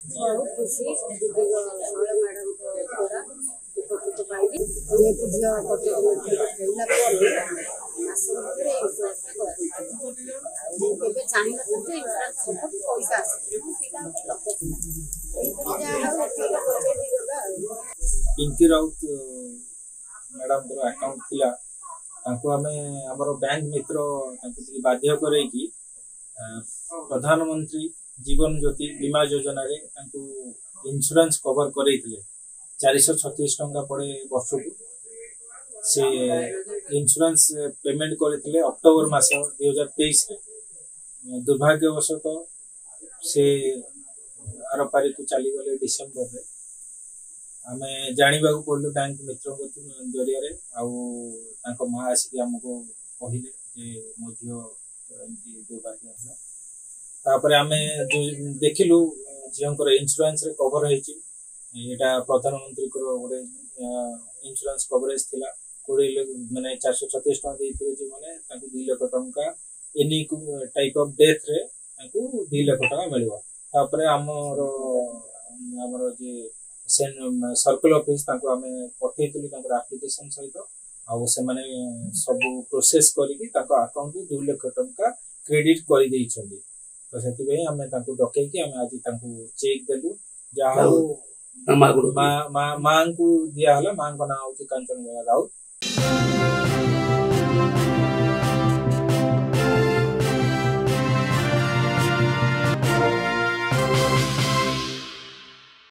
बहुत खुशी दीदी शौर्य मैडम को द्वारा उपकृत पाइली जेहेतु झील खेलला मास मध्य केवे चाह नथे पैसा पिंकी राउत मैडम अकाउंट थिला आमे हमर बैंक मित्र बाध्य करैकी प्रधानमंत्री जीवन ज्योति बीमा योजना रे इंश्योरेंस कवर करैथिले 436 टंका पड़े वर्ष को से इंश्योरेंस पेमेंट करथिले अक्टोबर मास 2023 रे दुर्भाग्यवशतः से आरपारी को चली गले डिसेंबर रे आमे जानिबा को पड़लो बैंक मित्र जरिया रे आउ माँ आसिक आमको कहले जे मो झील एमती दुर्भाग्य होला तापर आमे जो देखिलु झील इंश्योरेंस रे कवर होइछि एटा प्रधानमंत्री को गोटे इंश्योरेंस कवरेज थिला कोड़े माने 436 टका देथिबे जे माने ताकू 2 लाख टका एनी टाइप ऑफ डेथ रे ताकू 2 लाख टका मिलवा तापर हमर जे सर्कल ऑफिस ताकू आमे पठेइतली ताकर एप्लीकेशन सहित आ से माने सब प्रोसेस करिकि ताको अकाउंट 2 लाख टका क्रेडिट करि देइ छथि तो सेति बे आमे ताकू डकै कि आमे आज ताकू चेक देलु जाहो मां को दिया हला मां को नाम होची कांचन राउत।